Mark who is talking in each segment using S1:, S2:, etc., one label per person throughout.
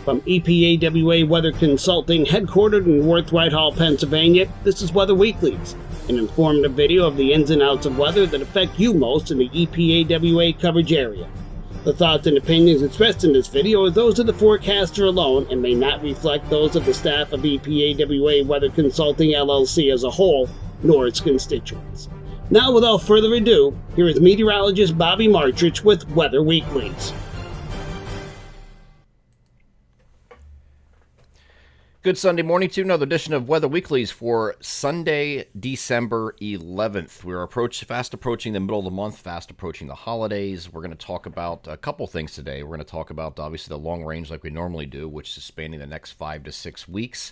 S1: From EPAWA Weather Consulting, headquartered in Worth Whitehall, Pennsylvania, this is Weather Weeklies, an informative video of the ins and outs of weather that affect you most in the EPAWA coverage area. The thoughts and opinions expressed in this video are those of the forecaster alone and may not reflect those of the staff of EPAWA Weather Consulting LLC as a whole, nor its constituents. Now, without further ado, here is meteorologist Bobby Martrich with Weather Weeklies.
S2: Good Sunday morning to another edition of Weather Weeklies for Sunday, December 11th. We're fast approaching the middle of the month, fast approaching the holidays. We're going to talk about a couple things today. We're going to talk about, obviously, the long range like we normally do, which is spanning the next 5 to 6 weeks.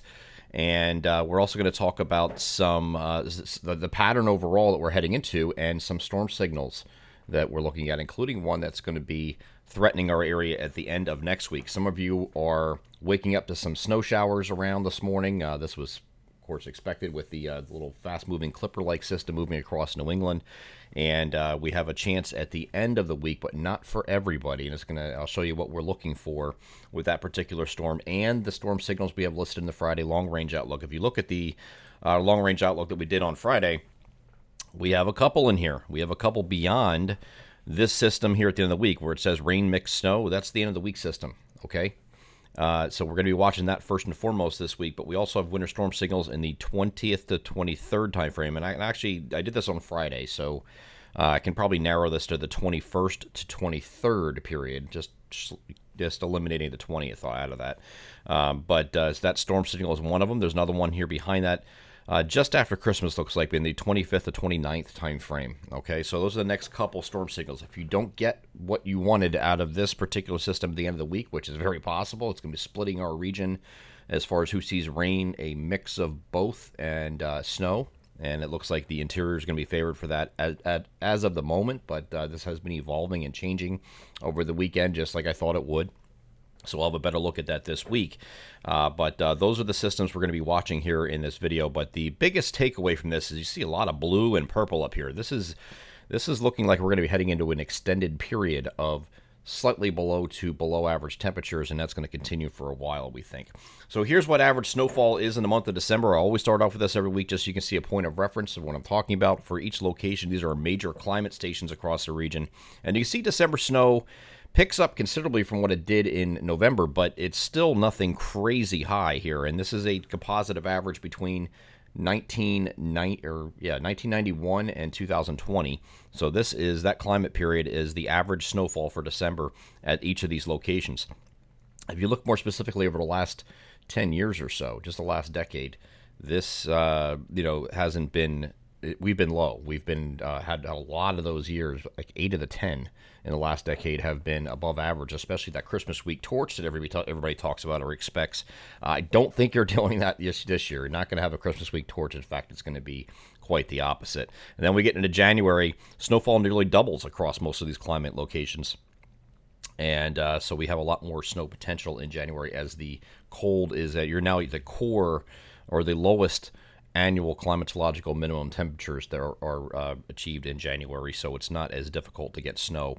S2: And we're also going to talk about some the pattern overall that we're heading into and some storm signals that we're looking at, including one that's going to be threatening our area at the end of next week. Some of you are waking up to some snow showers around this morning. This was, of course, expected with the little fast-moving Clipper-like system moving across New England. And we have a chance at the end of the week, but not for everybody. And I'll show you what we're looking for with that particular storm and the storm signals we have listed in the Friday long-range outlook. If you look at the long-range outlook that we did on Friday, we have a couple in here. We have a couple beyond this system here at the end of the week where it says rain, mixed snow. That's the end of the week system, okay? So we're going to be watching that first and foremost this week, but we also have winter storm signals in the 20th to 23rd time frame. And I did this on Friday, so I can probably narrow this to the 21st to 23rd period, just eliminating the 20th out of that. So that storm signal is one of them. There's another one here behind that. Just after Christmas, looks like, in the 25th to 29th time frame. Okay, so those are the next couple storm signals. If you don't get what you wanted out of this particular system at the end of the week, which is very possible, it's going to be splitting our region as far as who sees rain, a mix of both, and snow. And it looks like the interior is going to be favored for that as of the moment, but this has been evolving and changing over the weekend, just like I thought it would. So we'll have a better look at that this week. But those are the systems we're going to be watching here in this video. But the biggest takeaway from this is you see a lot of blue and purple up here. This is looking like we're going to be heading into an extended period of slightly below to below average temperatures, and that's going to continue for a while, we think. So here's what average snowfall is in the month of December. I always start off with this every week just so you can see a point of reference of what I'm talking about for each location. These are major climate stations across the region. And you see December snow picks up considerably from what it did in November, but it's still nothing crazy high here. And this is a composite of average between 1991 and 2020. So that climate period is the average snowfall for December at each of these locations. If you look more specifically over the last 10 years or so, just the last decade, this hasn't been. We've been low. We've been had a lot of those years, like 8 of the 10 in the last decade, have been above average, especially that Christmas week torch that everybody talks about or expects. I don't think you're doing that this year. You're not going to have a Christmas week torch. In fact, it's going to be quite the opposite. And then we get into January, snowfall nearly doubles across most of these climate locations. And so we have a lot more snow potential in January as the cold is at you're now at the core or the lowest annual climatological minimum temperatures that are achieved in January, so it's not as difficult to get snow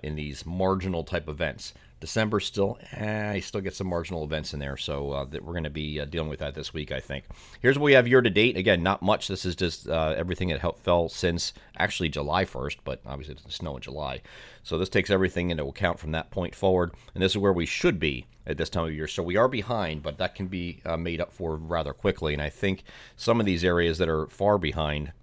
S2: in these marginal type events. December still get some marginal events in there, so that we're going to be dealing with that this week, I think. Here's what we have year to date. Again, not much. This is just everything that fell since actually July 1st, but obviously it doesn't snow in July. So this takes everything into account from that point forward, and this is where we should be at this time of year. So we are behind, but that can be made up for rather quickly, and I think some of these areas that are far behind,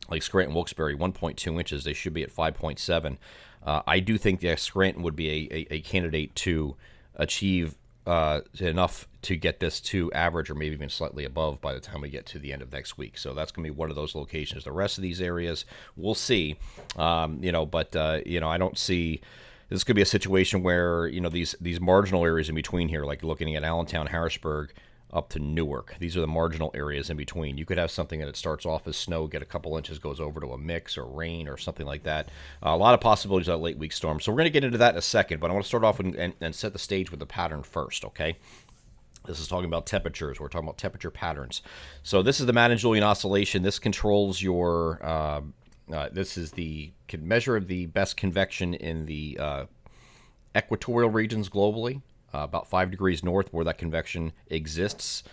S2: like Scranton, Wilkes-Barre, 1.2 inches, they should be at 5.7. I do think that Scranton would be a candidate to achieve enough to get this to average or maybe even slightly above by the time we get to the end of next week. So that's going to be one of those locations. The rest of these areas, we'll see. I don't see this could be a situation where these marginal areas in between here, like looking at Allentown, Harrisburg, up to Newark. These are the marginal areas in between. You could have something that it starts off as snow, get a couple inches, goes over to a mix or rain or something like that. A lot of possibilities of late week storm. So we're going to get into that in a second, but I want to start off and set the stage with the pattern first, okay? This is talking about temperatures. We're talking about temperature patterns. So this is the Madden-Julian oscillation. This controls your, this is the measure of the best convection in the equatorial regions globally. about 5 degrees north where that convection exists.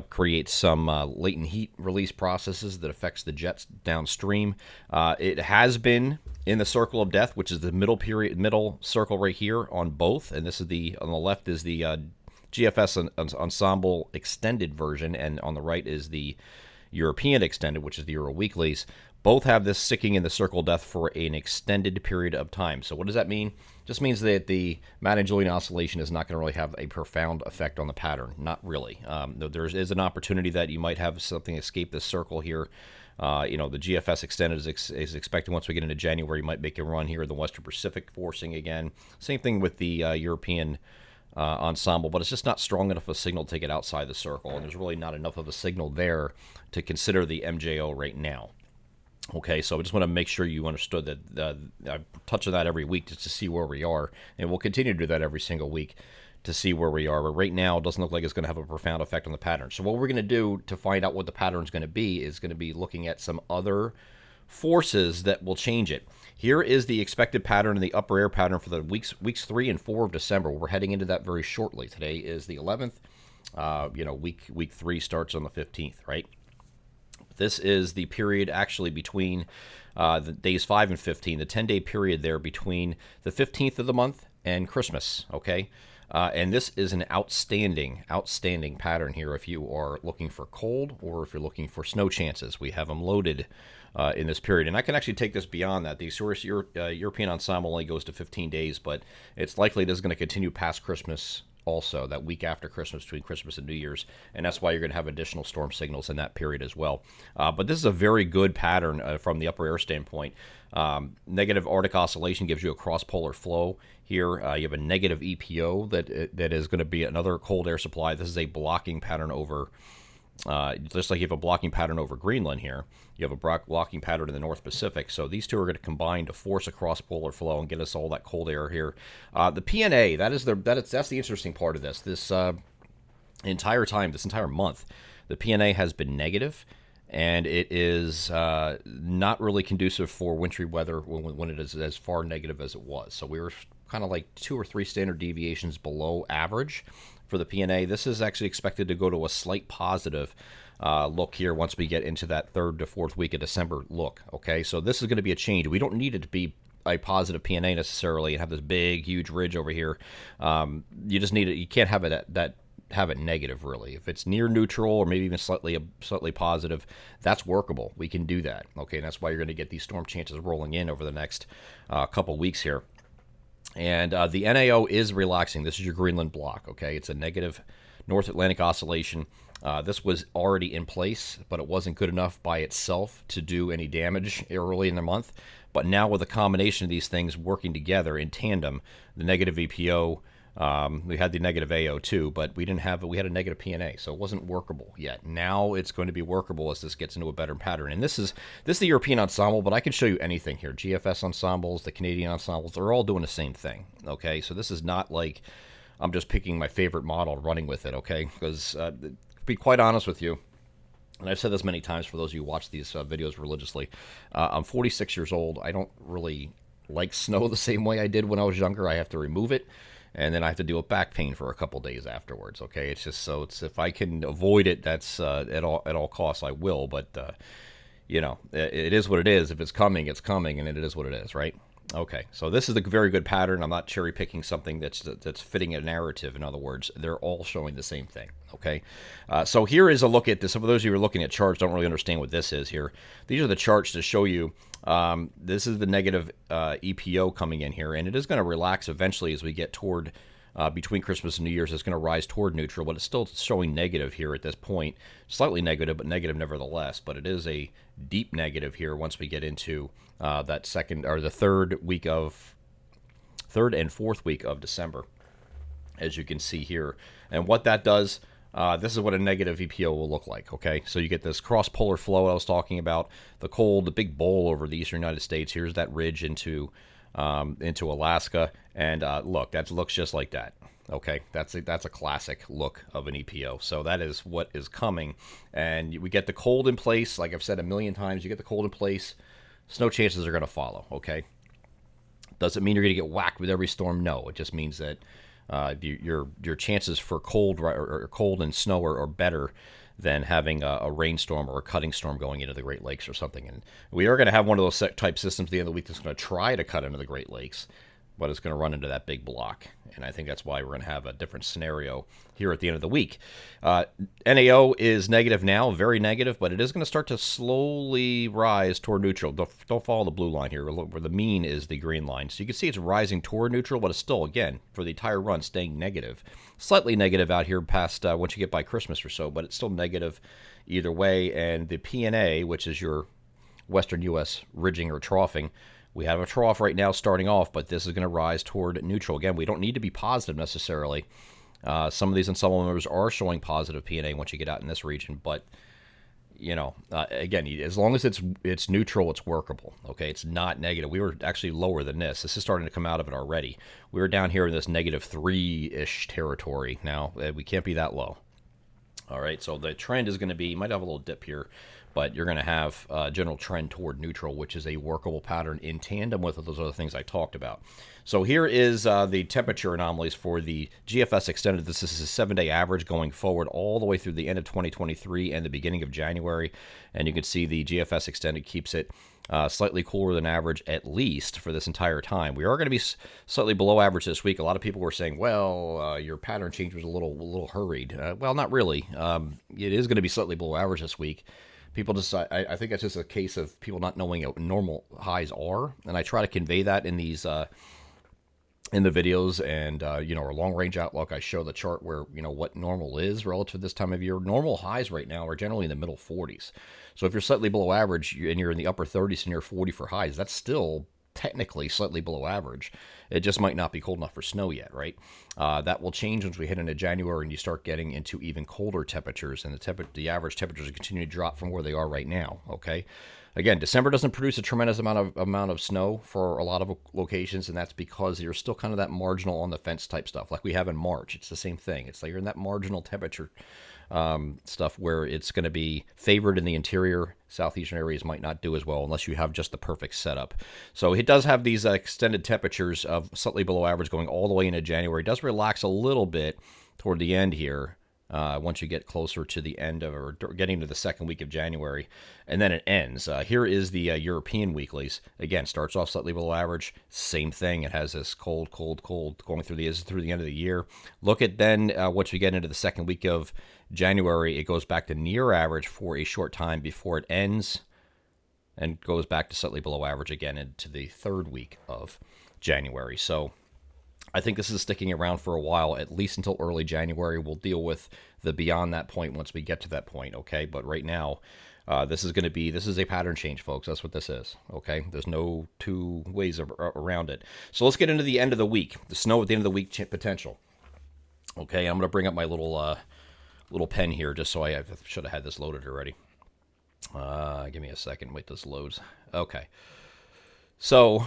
S2: Creates some latent heat release processes that affects the jets downstream. It has been in the circle of death, which is the middle circle right here on both, and this is on the left is the GFS Ensemble extended version, and on the right is the European extended, which is the Euro Weeklies. Both have this sticking in the circle of death for an extended period of time. So what does that mean? Just means that the Madden-Julian oscillation is not going to really have a profound effect on the pattern. Not really. There is an opportunity that you might have something escape this circle here. The GFS extended is expected once we get into January, you might make a run here in the Western Pacific forcing again. Same thing with the European ensemble, but it's just not strong enough a signal to take it outside the circle, and there's really not enough of a signal there to consider the MJO right now. Okay, so I just want to make sure you understood that I touch on that every week just to see where we are, and we'll continue to do that every single week to see where we are. But right now, it doesn't look like it's going to have a profound effect on the pattern. So what we're going to do to find out what the pattern is going to be is going to be looking at some other forces that will change it. Here is the expected pattern and the upper air pattern for the weeks 3 and 4 of December. We're heading into that very shortly. Today is the 11th. Week 3 starts on the 15th, right? This is the period actually between the days 5 and 15, the 10-day period there between the 15th of the month and Christmas, okay? And this is an outstanding pattern here if you are looking for cold or if you're looking for snow chances. We have them loaded in this period. And I can actually take this beyond that. The European ensemble only goes to 15 days, but it's likely this is going to continue past Christmas also, that week after Christmas, between Christmas and New Year's, and that's why you're going to have additional storm signals in that period as well. But this is a very good pattern from the upper air standpoint. Negative Arctic oscillation gives you a cross-polar flow here. You have a negative EPO that is going to be another cold air supply. This is a blocking pattern over, just like you have a blocking pattern over Greenland here. You have a blocking pattern in the North Pacific. So these two are going to combine to force a cross-polar flow and get us all that cold air here. The PNA, that's the interesting part of this. This entire month, the PNA has been negative, and it is not really conducive for wintry weather when it is as far negative as it was. So we were kind of like 2 or 3 standard deviations below average for the PNA. This is actually expected to go to a slight positive look here once we get into that 3rd to 4th week of December look. Okay, so this is going to be a change. We don't need it to be a positive PNA necessarily and have this big, huge ridge over here. You just need it. You can't have it have it negative really. If it's near neutral or maybe even slightly positive, that's workable. We can do that. Okay, and that's why you're going to get these storm chances rolling in over the next couple weeks here. And the NAO is relaxing. This is your Greenland block. Okay, it's a negative North Atlantic oscillation. This was already in place, but it wasn't good enough by itself to do any damage early in the month. But now with a combination of these things working together in tandem, the negative EPO, we had the negative AO too, but we had a negative PNA, so it wasn't workable yet. Now it's going to be workable as this gets into a better pattern. And this is the European ensemble, but I can show you anything here. GFS ensembles, the Canadian ensembles, they're all doing the same thing. Okay, so this is not like I'm just picking my favorite model, running with it. Okay, because to be quite honest with you, and I've said this many times for those of you who watch these videos religiously, I'm 46 years old. I don't really like snow the same way I did when I was younger. I have to remove it, and then I have to deal with back pain for a couple days afterwards. Okay, it's just so if I can avoid it, that's at all costs I will. But it is what it is. If it's coming, it's coming, and it is what it is, right? Okay, so this is a very good pattern. I'm not cherry picking something that's fitting a narrative. In other words, they're all showing the same thing. Okay, so here is a look at this. Some of those of you who are looking at charts don't really understand what this is here. These are the charts to show you. This is the negative EPO coming in here, and it is going to relax eventually as we get toward between Christmas and New Year's. It's going to rise toward neutral, but it's still showing negative here at this point. Slightly negative, but negative nevertheless. But it is a deep negative here once we get into that second or the third and fourth week of December, as you can see here. And what that does, this is what a negative EPO will look like. Okay, so you get this cross-polar flow I was talking about, the big bowl over the eastern United States. Here's that ridge into Alaska, and look, that looks just like that. Okay, that's a classic look of an EPO. So that is what is coming, and we get the cold in place. Like I've said a million times, you get the cold in place, snow chances are going to follow. Okay, does it mean you're going to get whacked with every storm? No, it just means that Your chances for cold or cold and snow are better than having a rainstorm or a cutting storm going into the Great Lakes or something. And we are going to have one of those type systems at the end of the week that's going to try to cut into the Great Lakes, but it's going to run into that big block. And I think that's why we're going to have a different scenario here at the end of the week. NAO is negative now, very negative, but it is going to start to slowly rise toward neutral. Don't follow the blue line here, where the mean is the green line. So you can see it's rising toward neutral, but it's still, again, for the entire run, staying negative. Slightly negative out here past once you get by Christmas or so, but it's still negative either way. And the PNA, which is your western U.S. ridging or troughing, we have a trough right now starting off, but this is going to rise toward neutral. Again, we don't need to be positive necessarily. Some of these ensemble members are showing positive PNA once you get out in this region, but again, as long as it's neutral, it's workable. Okay, it's not negative. We were actually lower than this. This is starting to come out of it already. We were down here in this -3-ish territory. Now we can't be that low. All right, so the trend is going to be, you might have a little dip here, but you're going to have a general trend toward neutral, which is a workable pattern in tandem with those other things I talked about. So here is the temperature anomalies for the GFS extended. This is a 7-day average going forward all the way through the end of 2023 and the beginning of January. And you can see the GFS extended keeps it slightly cooler than average, at least for this entire time. We are going to be slightly below average this week. A lot of people were saying, well, your pattern change was a little hurried. Well, not really. It is going to be slightly below average this week. People just, I think that's just a case of people not knowing what normal highs are, and I try to convey that in these in the videos and our long range outlook. I show the chart where what normal is relative to this time of year. Normal highs right now are generally in the middle 40s. So if you're slightly below average and you're in the upper 30s and you're 40 for highs, that's still technically slightly below average. It just might not be cold enough for snow yet, right? That will change once we hit into January and you start getting into even colder temperatures, and the average temperatures continue to drop from where they are right now, okay? Again, December doesn't produce a tremendous amount of snow for a lot of locations, and that's because you're still kind of that marginal on the fence type stuff like we have in March. It's the same thing. It's like you're in that marginal temperature stuff where it's going to be favored in the interior. Southeastern areas might not do as well unless you have just the perfect setup. So it does have these extended temperatures of slightly below average going all the way into January. It does relax a little bit toward the end here once you get closer to the end of, or getting to the second week of January, and then it ends. Here is the European weeklies. Again, starts off slightly below average. Same thing. It has this cold going through the end of the year. Look at then once we get into the second week of January, it goes back to near average for a short time before it ends and goes back to slightly below average again into the third week of January. So I think this is sticking around for a while, at least until early January. We'll deal with the beyond that point once we get to that point, okay? But right now, this is a pattern change, folks. That's what this is, okay? There's no two ways around it. So let's get into the end of the week, the snow at the end of the week potential. Okay, I'm going to bring up my little pen here just so I should have had this loaded already. Give me a second. Wait, this loads. Okay. So,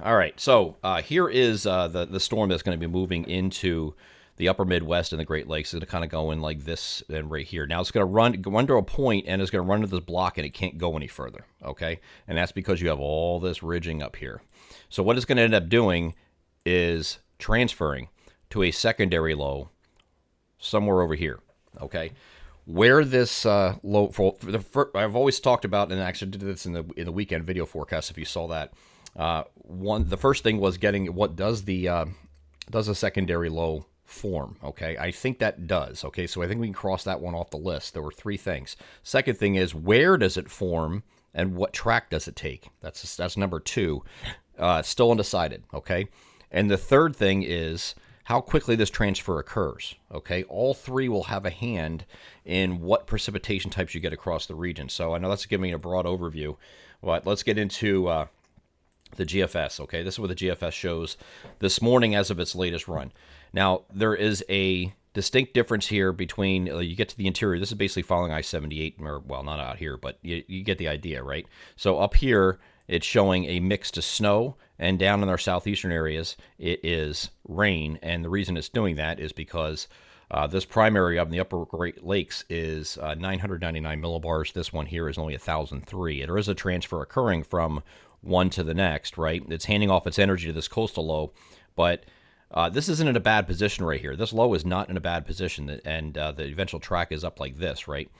S2: all right. So here is the storm that's going to be moving into the upper Midwest and the Great Lakes. It's going to kind of go in like this and right here. Now it's going to run to a point and it's going to run to this block and it can't go any further. Okay. And that's because you have all this ridging up here. So what it's going to end up doing is transferring to a secondary low somewhere over here. Okay. Where this low, I've always talked about, and I actually did this in the weekend video forecast, if you saw that. The first thing was getting what does a secondary low form, okay? I think that does, okay? So I think we can cross that one off the list. There were three things. Second thing is, where does it form and what track does it take? That's number two. Still undecided, okay? And the third thing is how quickly this transfer occurs, okay? All three will have a hand in what precipitation types you get across the region. So I know that's giving a broad overview, but let's get into the GFS, okay? This is what the GFS shows this morning as of its latest run. Now, there is a distinct difference here between, you get to the interior, this is basically following I-78, or, well, not out here, but you get the idea, right? So up here, it's showing a mix to snow, and down in our southeastern areas, it is rain, and the reason it's doing that is because this primary up in the upper Great Lakes is 999 millibars. This one here is only 1,003. There is a transfer occurring from one to the next, right? It's handing off its energy to this coastal low, but This isn't in a bad position right here. This low is not in a bad position, and the eventual track is up like this, right?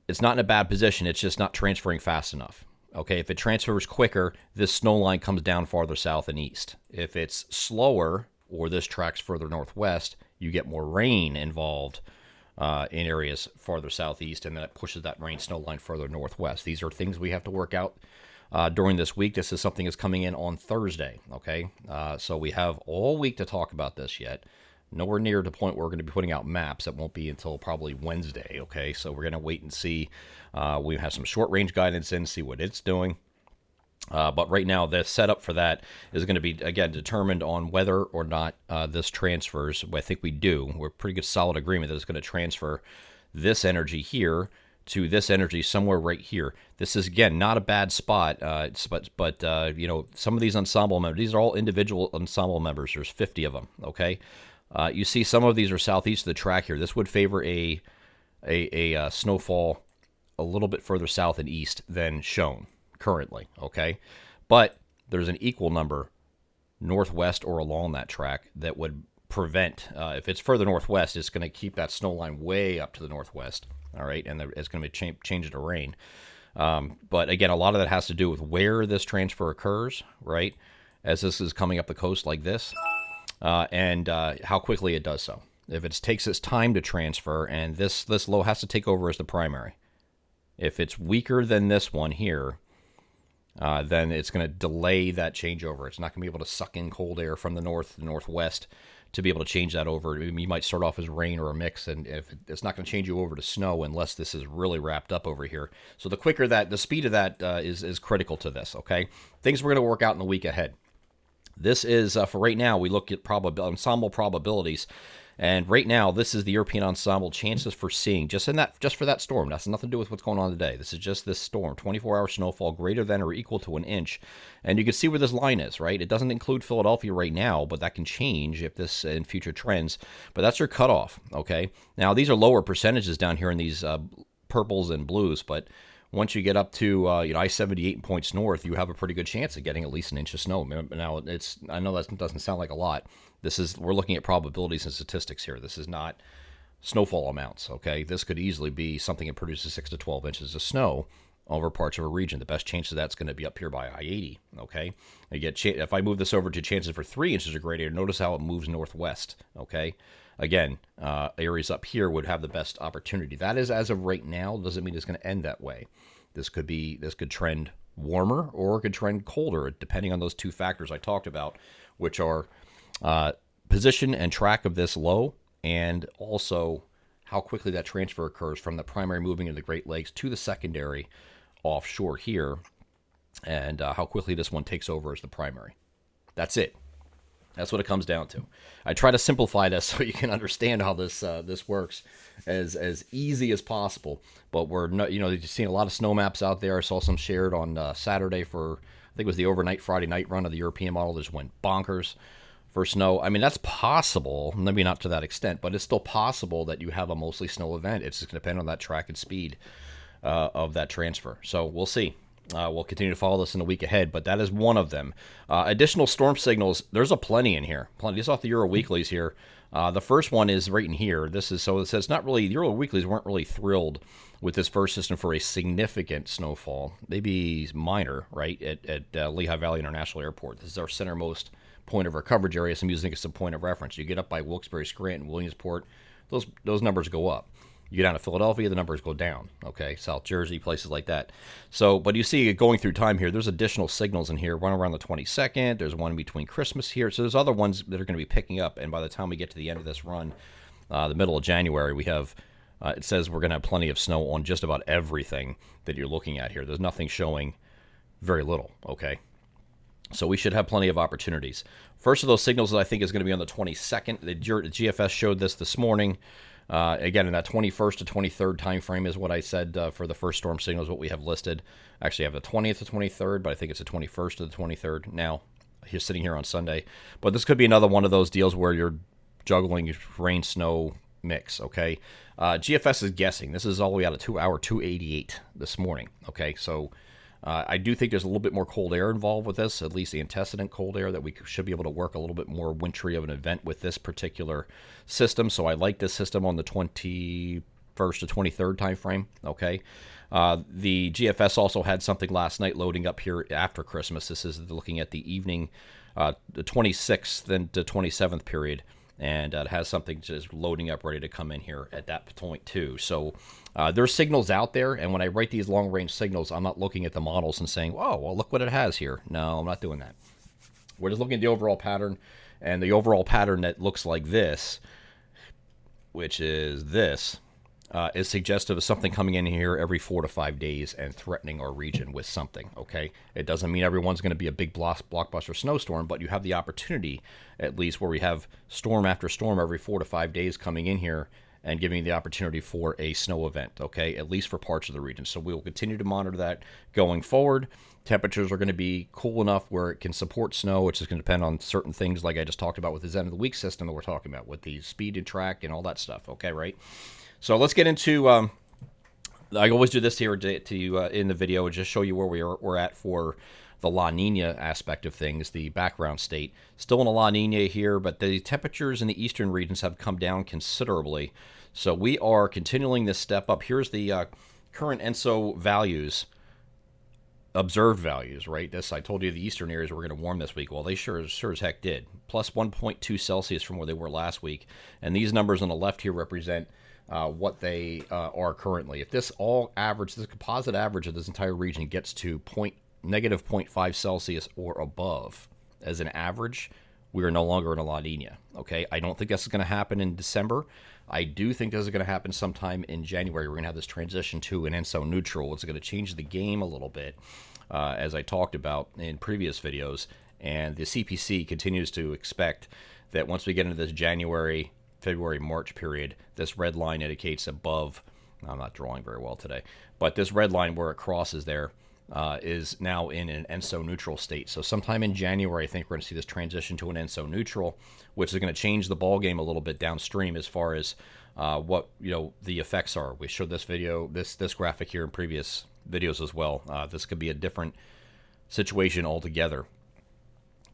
S2: It's not in a bad position. It's just not transferring fast enough. Okay, if it transfers quicker, this snow line comes down farther south and east. If it's slower, or this track's further northwest, you get more rain involved in areas farther southeast, and then it pushes that rain snow line further northwest. These are things we have to work out during this week. This is something that's coming in on Thursday, okay? So we have all week to talk about this yet. Nowhere near the point where we're going to be putting out maps. It won't be until probably Wednesday, okay? So we're going to wait and see. We have some short-range guidance in, see what it's doing. But right now, the setup for that is going to be, again, determined on whether or not this transfers. I think we do. We're pretty good solid agreement that it's going to transfer this energy here to this energy somewhere right here. This is, again, not a bad spot, but you know, some of these ensemble members, these are all individual ensemble members. There's 50 of them, okay? You see some of these are southeast of the track here. This would favor a snowfall a little bit further south and east than shown currently, okay? But there's an equal number northwest or along that track that would prevent, if it's further northwest, it's going to keep that snow line way up to the northwest, all right? And it's going to be changed to rain. But again, a lot of that has to do with where this transfer occurs, right? As this is coming up the coast like this. And how quickly it does so. If it takes its time to transfer, and this low has to take over as the primary. If it's weaker than this one here, then it's going to delay that changeover. It's not going to be able to suck in cold air from the north and northwest to be able to change that over. You might start off as rain or a mix, and if it's not going to change you over to snow unless this is really wrapped up over here. So the quicker the speed of that is critical to this, okay? Things we're going to work out in the week ahead. This is, for right now, we look at ensemble probabilities. And right now, this is the European ensemble chances for seeing, just for that storm. That's nothing to do with what's going on today. This is just this storm, 24-hour snowfall greater than or equal to an inch. And you can see where this line is, right? It doesn't include Philadelphia right now, but that can change if this in future trends. But that's your cutoff, okay? Now, these are lower percentages down here in these purples and blues, but once you get up to I-78 points north, you have a pretty good chance of getting at least an inch of snow. Now, I know that doesn't sound like a lot. We're looking at probabilities and statistics here. This is not snowfall amounts, okay? This could easily be something that produces 6 to 12 inches of snow over parts of a region. The best chance of that's going to be up here by I-80, okay? If I move this over to chances for 3 inches or greater, notice how it moves northwest, okay? Again, areas up here would have the best opportunity. That is as of right now. Doesn't mean it's going to end that way. This could trend warmer or it could trend colder, depending on those two factors I talked about, which are position and track of this low, and also how quickly that transfer occurs from the primary moving into the Great Lakes to the secondary offshore here, and how quickly this one takes over as the primary. That's it. That's what it comes down to. I try to simplify this so you can understand how this works as easy as possible. But we're not, you've seen a lot of snow maps out there. I saw some shared on Saturday for, I think it was the overnight Friday night run of the European model. Just went bonkers for snow. I mean, that's possible. Maybe not to that extent, but it's still possible that you have a mostly snow event. It's just going to depend on that track and speed of that transfer. So we'll see. We'll continue to follow this in the week ahead, but that is one of them. Additional storm signals, there's a plenty in here. Plenty. Just off the Euro Weeklies here. The first one is right in here. It says not really, the Euro Weeklies weren't really thrilled with this first system for a significant snowfall. Maybe minor, right, at Lehigh Valley International Airport. This is our centermost point of our coverage area, so I'm using it as a point of reference. You get up by Wilkes-Barre, Scranton, Williamsport, those numbers go up. You get down to Philadelphia, the numbers go down, okay? South Jersey, places like that. So, but you see going through time here, there's additional signals in here, one around the 22nd, there's one between Christmas here, so there's other ones that are going to be picking up, and by the time we get to the end of this run, the middle of January, we have, it says we're going to have plenty of snow on just about everything that you're looking at here. There's nothing showing very little, okay? So we should have plenty of opportunities. First of those signals that I think is going to be on the 22nd. The GFS showed this morning. Again, in that 21st to 23rd time frame is what I said for the first storm signals, what we have listed. Actually, I have the 20th to 23rd, but I think it's the 21st to the 23rd now. He's sitting here on Sunday. But this could be another one of those deals where you're juggling rain, snow mix, okay? GFS is guessing. This is all the way out of 2 hour 288 this morning, okay? So I do think there's a little bit more cold air involved with this, at least the antecedent cold air, that we should be able to work a little bit more wintry of an event with this particular system. So I like this system on the 21st to 23rd time frame. Okay. The GFS also had something last night loading up here after Christmas. This is looking at the evening, the 26th then to 27th period. And it has something just loading up ready to come in here at that point too. So there's signals out there, and when I write these long-range signals, I'm not looking at the models and saying, oh, well, look what it has here. No, I'm not doing that. We're just looking at the overall pattern, and the overall pattern that looks like this, which is this, is suggestive of something coming in here every 4 to 5 days and threatening our region with something, okay? It doesn't mean everyone's going to be a big blockbuster snowstorm, but you have the opportunity, at least where we have storm after storm every 4 to 5 days coming in here and giving the opportunity for a snow event, okay? At least for parts of the region. So we will continue to monitor that going forward. Temperatures are going to be cool enough where it can support snow, which is going to depend on certain things like I just talked about with the end of the week system that we're talking about, with the speed and track and all that stuff, okay, right? So let's get into, I always do this here in the video and just show you where we're at for the La Nina aspect of things, the background state. Still in a La Nina here, but the temperatures in the eastern regions have come down considerably. So we are continuing this step up. Here's the current ENSO values, observed values, right? This, I told you the eastern areas were going to warm this week. Well, they sure as heck did. Plus 1.2 Celsius from where they were last week. And these numbers on the left here represent what they are currently. If this all average, this composite average of this entire region gets to negative 0.5 Celsius or above as an average, we are no longer in a La Nina. Okay, I don't think this is going to happen in December. I do think this is going to happen sometime in January. We're going to have this transition to an ENSO neutral. It's going to change the game a little bit, as I talked about in previous videos. And the CPC continues to expect that once we get into this January, February, March period, this red line indicates above. I'm not drawing very well today, but this red line where it crosses there is now in an ENSO neutral state. So sometime in January, I think we're going to see this transition to an ENSO neutral, which is going to change the ball game a little bit downstream as far as what the effects are. We showed this video, this graphic here in previous videos as well. This could be a different situation altogether,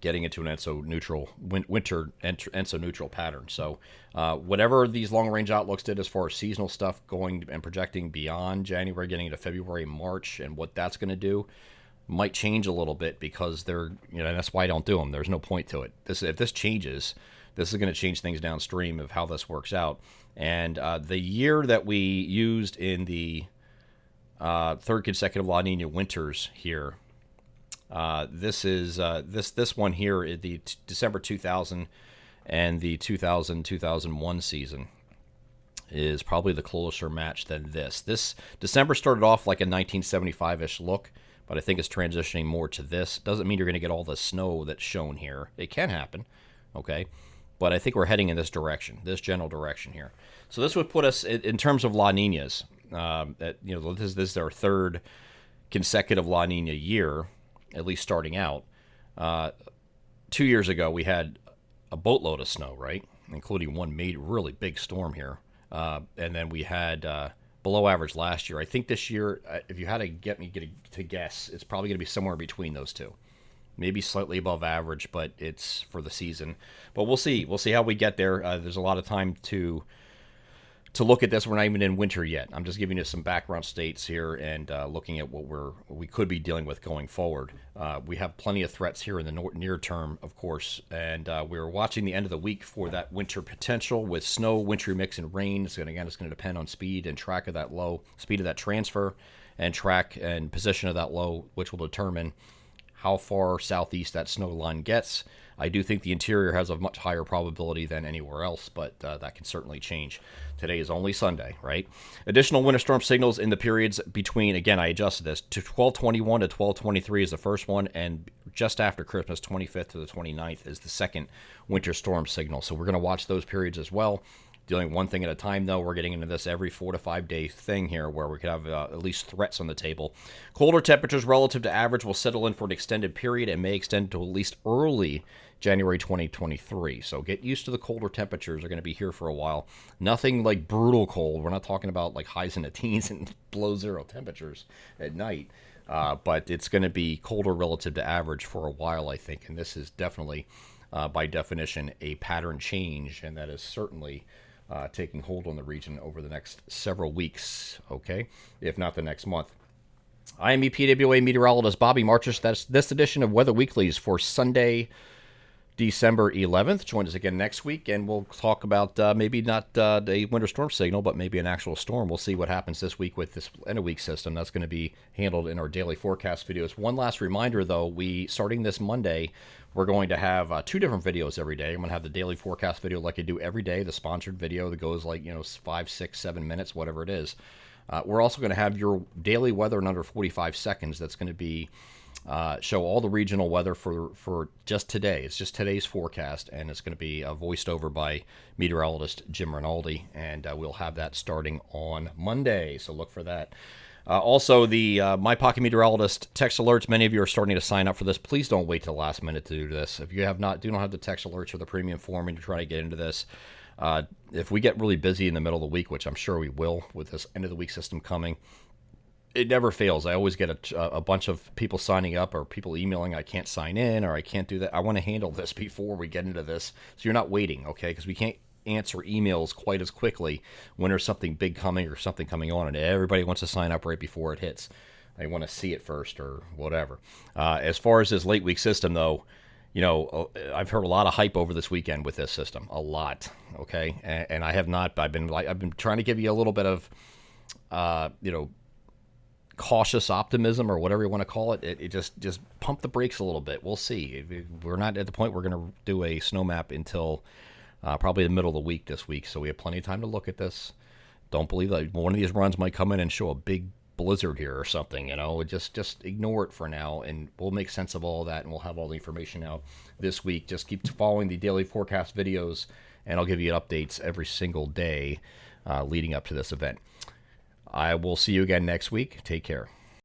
S2: getting into an ENSO neutral winter ENSO neutral pattern. So whatever these long range outlooks did as far as seasonal stuff going and projecting beyond January, getting into February, March, and what that's going to do might change a little bit, because they're, that's why I don't do them. There's no point to it. If this changes, this is going to change things downstream of how this works out. And the year that we used in the third consecutive La Nina winters here, this is this one here, the December 2000 and the 2000-2001 season is probably the closer match than this. This December started off like a 1975-ish look, but I think it's transitioning more to this. Doesn't mean you're going to get all the snow that's shown here. It can happen, okay? But I think we're heading in this direction, this general direction here. So this would put us in terms of La Ninas. This is our third consecutive La Nina year, at least starting out. 2 years ago, we had a boatload of snow, right? Including one really big storm here. And then we had below average last year. I think this year, if you had to get to guess, it's probably going to be somewhere between those two. Maybe slightly above average, but it's for the season. But we'll see. We'll see how we get there. There's a lot of time to look at this. We're not even in winter yet. I'm just giving you some background states here and looking at what we could be dealing with going forward. We have plenty of threats here in the near term, of course, and we're watching the end of the week for that winter potential with snow, wintry mix, and rain. It's going to depend on speed and track of that low, speed of that transfer, and track and position of that low, which will determine how far southeast that snow line gets. I do think the interior has a much higher probability than anywhere else, but that can certainly change. Today is only Sunday, right? Additional winter storm signals in the periods between, again, I adjusted this, to 12/21 to 12/23 is the first one, and just after Christmas, 25th to the 29th, is the second winter storm signal. So we're going to watch those periods as well. Dealing one thing at a time, though. We're getting into this every 4 to 5 day thing here where we could have at least threats on the table. Colder temperatures relative to average will settle in for an extended period and may extend to at least early January 2023. So get used to the colder temperatures. Are going to be here for a while. Nothing like brutal cold. We're not talking about like highs in the teens and below zero temperatures at night. but it's going to be colder relative to average for a while, I think. And this is definitely, by definition, a pattern change, and that is certainly taking hold on the region over the next several weeks, okay, if not the next month. I am EPAWA meteorologist Bobby Marchus. That's this edition of Weather Weeklies for Sunday, December 11th. Join us again next week, and we'll talk about maybe not a winter storm signal, but maybe an actual storm. We'll see what happens this week with this end-of-week system. That's going to be handled in our daily forecast videos. One last reminder, though, starting this Monday, we're going to have 2 different videos every day. I'm going to have the daily forecast video like I do every day, the sponsored video that goes 5, 6, 7 minutes, whatever it is. We're also going to have your daily weather in under 45 seconds. That's going to be show all the regional weather for just today. It's just today's forecast, and it's going to be voiced over by meteorologist Jim Rinaldi, and we'll have that starting on Monday, so look for that. Also, the My Pocket Meteorologist text alerts. Many of you are starting to sign up for this. Please don't wait till the last minute to do this. If you do not have the text alerts or the premium form and you're trying to get into this, if we get really busy in the middle of the week, which I'm sure we will with this end of the week system coming, it never fails. I always get a bunch of people signing up or people emailing, I can't sign in or I can't do that. I want to handle this before we get into this, so you're not waiting, okay? Because we can't answer emails quite as quickly when there's something big coming or something coming on, and everybody wants to sign up right before it hits. They want to see it first or whatever. As far as this late week system, though, I've heard a lot of hype over this weekend with this system, a lot. Okay, and I have not. I've been trying to give you a little bit of, cautious optimism or whatever you want to call it. It just pump the brakes a little bit. We'll see. We're not at the point we're going to do a snow map until probably the middle of the week this week, so we have plenty of time to look at this. Don't believe that one of these runs might come in and show a big blizzard here or something. Just ignore it for now, and we'll make sense of all of that, and we'll have all the information out this week. Just keep following the daily forecast videos, and I'll give you updates every single day leading up to this event. I will see you again next week. Take care.